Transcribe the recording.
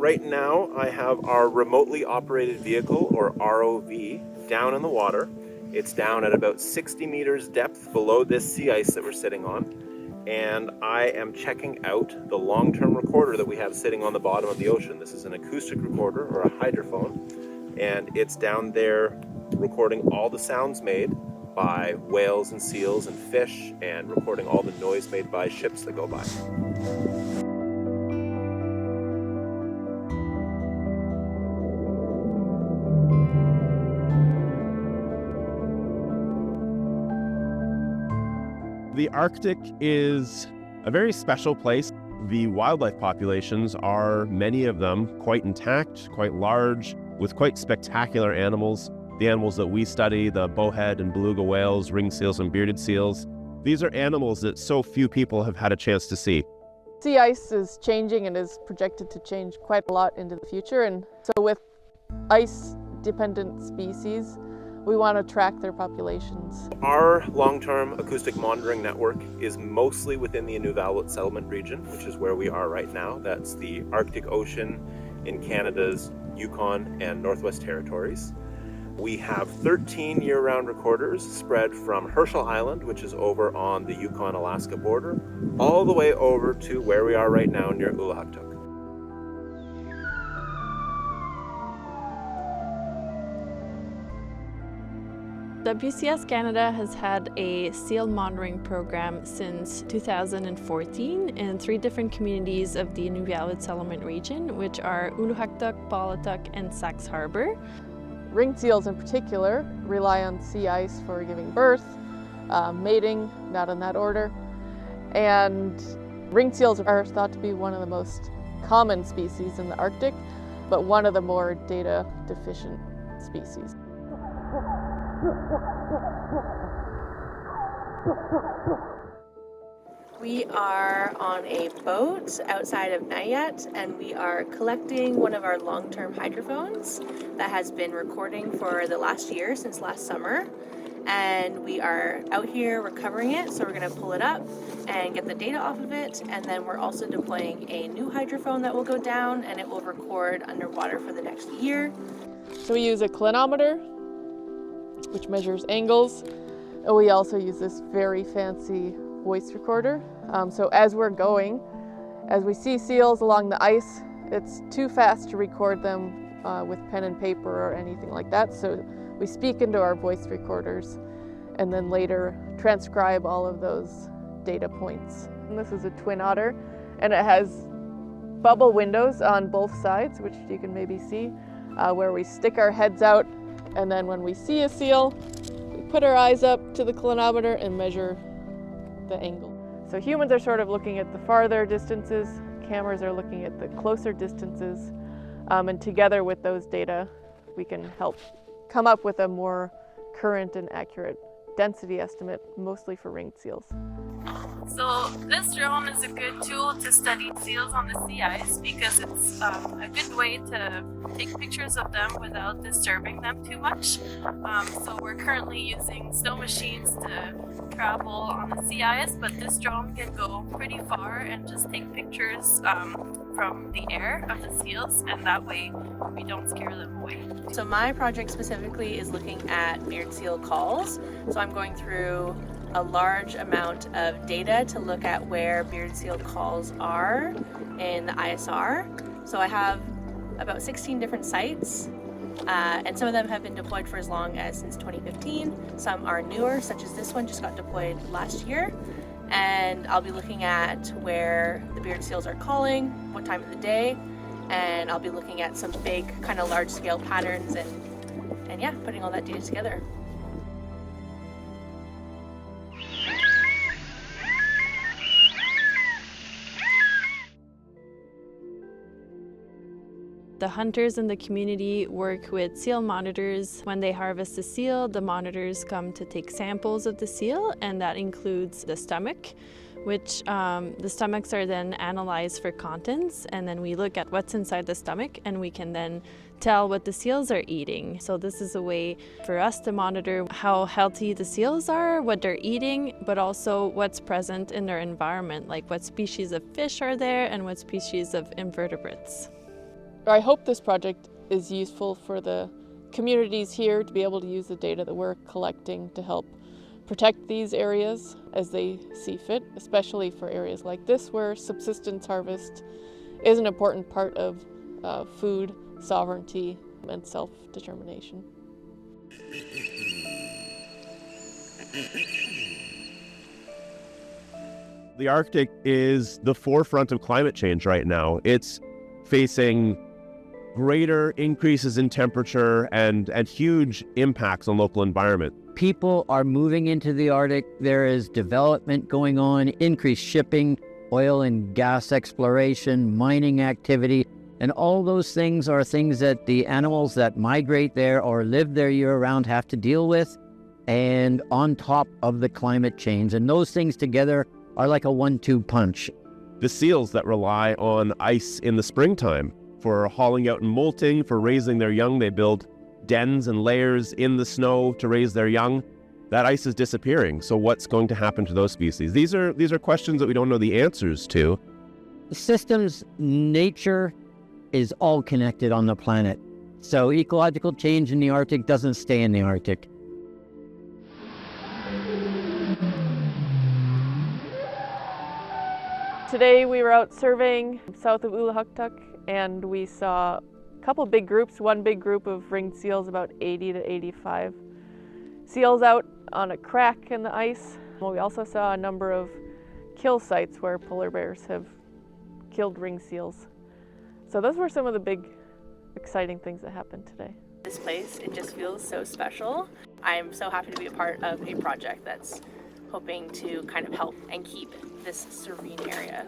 right now I have our remotely operated vehicle, or ROV, down in the water. It's down at about 60 meters depth below this sea ice that we're sitting on. And I am checking out the long-term recorder that we have sitting on the bottom of the ocean. This is an acoustic recorder, or a hydrophone, and it's down there recording all the sounds made by whales and seals and fish, and recording all the noise made by ships that go by. The Arctic is a very special place. The wildlife populations are, many of them, quite intact, quite large, with quite spectacular animals. The animals that we study, the bowhead and beluga whales, ringed seals and bearded seals, these are animals that so few people have had a chance to see. Sea ice is changing and is projected to change quite a lot into the future. And so with ice-dependent species, we want to track their populations. Our long-term acoustic monitoring network is mostly within the Inuvialuit Settlement Region, which is where we are right now. That's the Arctic Ocean in Canada's Yukon and Northwest Territories. We have 13 year-round recorders spread from Herschel Island, which is over on the Yukon-Alaska border, all the way over to where we are right now near Inuvialuit. WCS Canada has had a seal monitoring program since 2014 in 3 different communities of the Inuvialuit Settlement Region, which are Inuvialuit, Pawatuck, and Sax Harbor. Ringed seals in particular rely on sea ice for giving birth, mating, not in that order. And ringed seals are thought to be one of the most common species in the Arctic, but one of the more data deficient species. We are on a boat outside of Nayat, and we are collecting one of our long-term hydrophones that has been recording for the last year, since last summer. And we are out here recovering it, so we're going to pull it up and get the data off of it. And then we're also deploying a new hydrophone that will go down, and it will record underwater for the next year. So we use a clinometer, which measures angles, and we also use this very fancy voice recorder. So as we're going, as we see seals along the ice, it's too fast to record them with pen and paper or anything like that. So we speak into our voice recorders and then later transcribe all of those data points. And this is a twin otter, and it has bubble windows on both sides, which you can maybe see, where we stick our heads out, and then when we see a seal, we put our eyes up to the clinometer and measure the angle. So humans are sort of looking at the farther distances, cameras are looking at the closer distances, and together with those data, we can help come up with a more current and accurate density estimate, mostly for ringed seals. So this drone is a good tool to study seals on the sea ice because it's a good way to take pictures of them without disturbing them too much. So we're currently using snow machines to travel on the sea ice, but this drone can go pretty far and just take pictures from the air of the seals, and that way we don't scare them away. So my project specifically is looking at beard seal calls. So I'm going through a large amount of data to look at where beard seal calls are in the ISR. So I have about 16 different sites, and some of them have been deployed for as long as since 2015. Some are newer, such as this one just got deployed last year. And I'll be looking at where the beard seals are calling, what time of the day, and I'll be looking at some big kind of large scale patterns and yeah, putting all that data together. The hunters in the community work with seal monitors. When they harvest a seal, the monitors come to take samples of the seal, and that includes the stomach, which the stomachs are then analyzed for contents, and then we look at what's inside the stomach, and we can then tell what the seals are eating. So this is a way for us to monitor how healthy the seals are, what they're eating, but also what's present in their environment, like what species of fish are there and what species of invertebrates. I hope this project is useful for the communities here to be able to use the data that we're collecting to help protect these areas as they see fit, especially for areas like this where subsistence harvest is an important part of food sovereignty and self-determination. The Arctic is the forefront of climate change right now. It's facing greater increases in temperature and huge impacts on local environment. People are moving into the Arctic. There is development going on, increased shipping, oil and gas exploration, mining activity, and all those things are things that the animals that migrate there or live there year-round have to deal with, and on top of the climate change. And those things together are like a 1-2 punch. The seals that rely on ice in the springtime for hauling out and molting, for raising their young, they build dens and layers in the snow to raise their young. That ice is disappearing. So what's going to happen to those species? These are questions that we don't know the answers to. The systems, nature is all connected on the planet. So ecological change in the Arctic doesn't stay in the Arctic. Today we were out surveying south of Ulahuktuk and we saw a couple big groups, one big group of ringed seals, about 80 to 85 seals out on a crack in the ice. We also saw a number of kill sites where polar bears have killed ringed seals. So those were some of the big exciting things that happened today. This place, it just feels so special. I'm so happy to be a part of a project that's hoping to kind of help and keep this serene area